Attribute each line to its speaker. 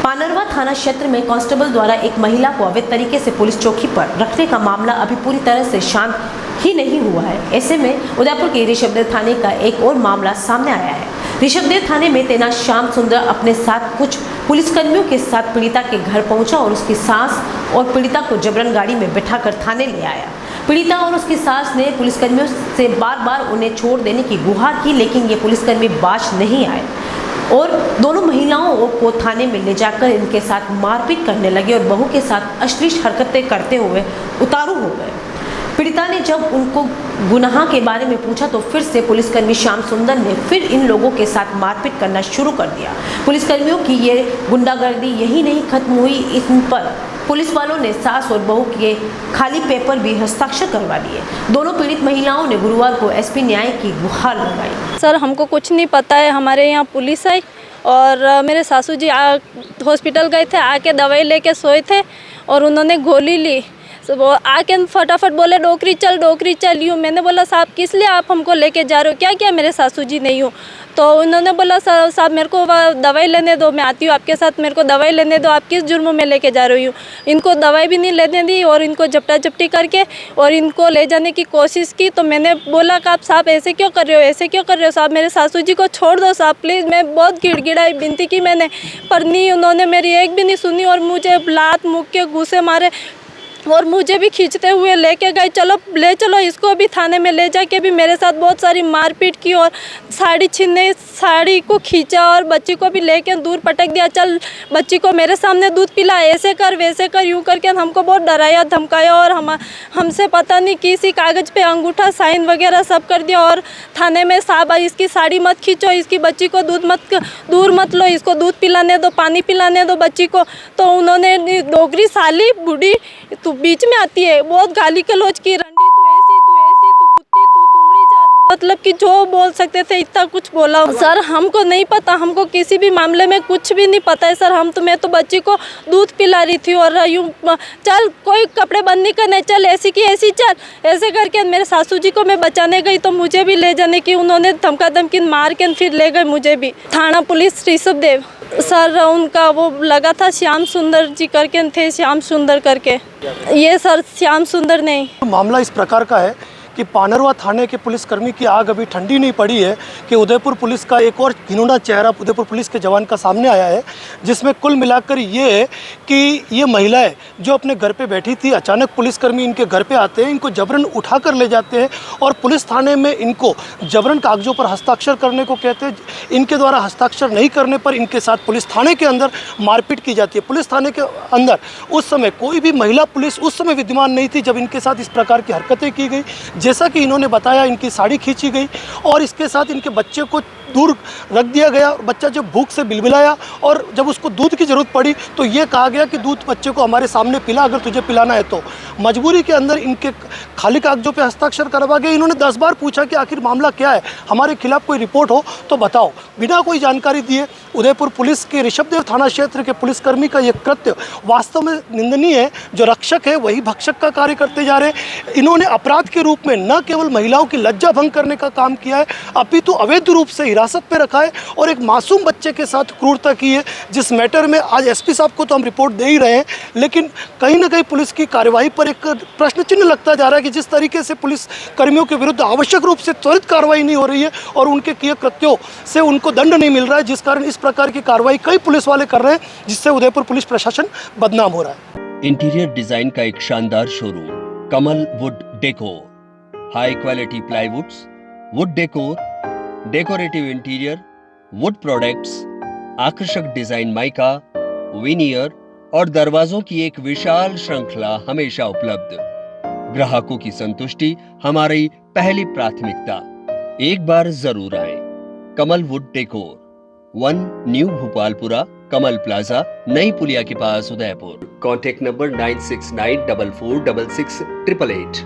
Speaker 1: पानरवा थाना क्षेत्र में कांस्टेबल द्वारा एक महिला को अवैध तरीके से पुलिस चौकी पर रखने का मामला अभी पूरी तरह से शांत ही नहीं हुआ है। ऐसे में उदयपुर के ऋषभदेव थाने का एक और मामला सामने आया है। ऋषभदेव थाने में तैनात श्याम सुंदर अपने साथ कुछ पुलिसकर्मियों के साथ पीड़िता के घर पहुंचा और उसकी सास और पीड़िता को जबरन गाड़ी में बिठाकर थाने ले आया। पीड़िता और उसकी सास ने पुलिसकर्मियों से बार बार उन्हें छोड़ देने की गुहार की, लेकिन ये पुलिसकर्मी बाज नहीं आए और दोनों महिलाओं को थाने में ले जाकर इनके साथ मारपीट करने लगे और बहू के साथ अश्लील हरकतें करते हुए उतारू हो गए। पीड़िता ने जब उनको गुनाह के बारे में पूछा तो फिर से पुलिसकर्मी श्याम सुंदर ने फिर इन लोगों के साथ मारपीट करना शुरू कर दिया। पुलिसकर्मियों की ये गुंडागर्दी यही नहीं खत्म हुई, इन पर पुलिस वालों ने सास और बहू के खाली पेपर भी हस्ताक्षर करवा लिए। दोनों पीड़ित महिलाओं ने गुरुवार को एसपी न्याय की गुहार लगाई।
Speaker 2: सर, हमको कुछ नहीं पता है, हमारे यहाँ पुलिस आई और मेरे सासू जी हॉस्पिटल गए थे, आके दवाई लेके सोए थे और उन्होंने गोली ली। तो वो आके फटाफट बोले डोकरी चल यूँ। मैंने बोला साहब किस लिए आप हमको लेके जा रहे हो, क्या क्या मेरे सासू जी नहीं हूँ। तो उन्होंने बोला साहब मेरे को दवाई लेने दो, मैं आती हूँ आपके साथ, मेरे को दवाई लेने दो, आप किस जुर्म में लेके जा रही हूँ। इनको दवाई भी नहीं लेने दी और इनको झपटा झपटी करके और इनको ले जाने की कोशिश की। तो मैंने बोला कि आप साहब ऐसे क्यों कर रहे हो, ऐसे क्यों कर रहे हो साहब, मेरे सासू जी को छोड़ दो साहब प्लीज़। मैं बहुत गिड़गिड़ाई, विनती की मैंने, पर नहीं, उन्होंने मेरी एक भी नहीं सुनी और मुझे लात मुँह के घूसे मारे और मुझे भी खींचते हुए लेके गए। चलो ले चलो इसको भी थाने में, ले जाके भी मेरे साथ बहुत सारी मारपीट की और साड़ी छीनने, साड़ी को खींचा और बच्ची को भी लेके दूर पटक दिया। चल बच्ची को मेरे सामने दूध पिला, ऐसे कर वैसे कर, यूँ करके हमको बहुत डराया धमकाया और हमसे पता नहीं किसी कागज़ पे अंगूठा साइन वगैरह सब कर दिया। और थाने में साहब इसकी साड़ी मत खींचो, इसकी बच्ची को दूर मत लो, इसको दूध पिलाने दो, पानी पिलाने दो बच्ची को। तो उन्होंने डोगरी साली बूढ़ी तू बीच में आती है, बहुत गाली गलौज की, रंडी तू ऐसी तू कुत्ती तू तुमड़ी जात, मतलब कि जो बोल सकते थे इतना कुछ बोला। सर हमको नहीं पता, हमको किसी भी मामले में कुछ भी नहीं पता है सर। मैं तो बच्ची को दूध पिला रही थी और यूँ चल कोई कपड़े बंद नहीं करने, चल ऐसी की ऐसी चल, ऐसे करके मेरे सासू जी को मैं बचाने गई तो मुझे भी ले जाने की उन्होंने धमका धमकी मार के फिर ले गए मुझे भी। थाना पुलिस ऋषभदेव सर, उनका वो लगा था श्याम सुंदर जी करके थे, श्याम सुंदर करके, ये सर श्याम सुंदर नहीं।
Speaker 3: मामला इस प्रकार का है कि पानरवा थाने के पुलिसकर्मी की आग अभी ठंडी नहीं पड़ी है कि उदयपुर पुलिस का एक और घिनौना चेहरा उदयपुर पुलिस के जवान का सामने आया है, जिसमें कुल मिलाकर ये है कि ये महिलाएं जो अपने घर पे बैठी थी, अचानक पुलिसकर्मी इनके घर पे आते हैं, इनको जबरन उठाकर ले जाते हैं और पुलिस थाने में इनको जबरन कागजों पर हस्ताक्षर करने को कहते हैं। इनके द्वारा हस्ताक्षर नहीं करने पर इनके साथ पुलिस थाने के अंदर मारपीट की जाती है। पुलिस थाने के अंदर उस समय कोई भी महिला पुलिस उस समय विद्यमान नहीं थी जब इनके साथ इस प्रकार की हरकतें की गई। जैसा कि इन्होंने बताया, इनकी साड़ी खींची गई और इसके साथ इनके बच्चे को दूर रख दिया गया। बच्चा जब भूख से बिलबिलाया और जब उसको दूध की ज़रूरत पड़ी तो ये कहा गया कि दूध बच्चे को हमारे सामने पिला, अगर तुझे पिलाना है तो। मजबूरी के अंदर इनके खाली कागजों पे हस्ताक्षर करवा गए। इन्होंने 10 बार पूछा कि आखिर मामला क्या है, हमारे खिलाफ कोई रिपोर्ट हो तो बताओ। बिना कोई जानकारी दिए उदयपुर पुलिस के ऋषभदेव थाना क्षेत्र के पुलिसकर्मी का ये कृत्य वास्तव में निंदनीय है। जो रक्षक है वही भक्षक का कार्य करते जा रहे हैं। इन्होंने अपराध के रूप में न केवल महिलाओं की लज्जा भंग करने का काम किया है, अपितु अवैध रूप से हिरासत पे रखा है और एक मासूम बच्चे के साथ क्रूरता की है, जिस मैटर में आज एसपी साहब को तो हम रिपोर्ट दे ही रहे हैं, लेकिन कहीं ना कहीं पुलिस की कार्यवाही पर एक प्रश्न चिन्ह लगता जा रहा है कि जिस तरीके से पुलिस कर्मियों के विरुद्ध आवश्यक रूप से त्वरित कार्रवाई नहीं हो रही है और उनके किए कृत्यों से उनको दंड नहीं मिल रहा है, जिस कारण इस प्रकार की कार्रवाई कई पुलिस वाले कर रहे हैं, जिससे उदयपुर पुलिस प्रशासन बदनाम हो रहा है।
Speaker 4: इंटीरियर डिजाइन का एक शानदार showroom, Kamal wood decor, high quality प्लाईवुड्स, would decor, decorative interior, would products, आकर्षक डिजाइन माइका, विनियर और दरवाजों की एक विशाल श्रृंखला हमेशा उपलब्ध। ग्राहकों की संतुष्टि हमारी पहली प्राथमिकता। एक बार जरूर आएं। Kamal wood decor, 1 new Bhopalpura, Kamal plaza, नई पुलिया के पास, उदयपुर। Contact number 9694466688।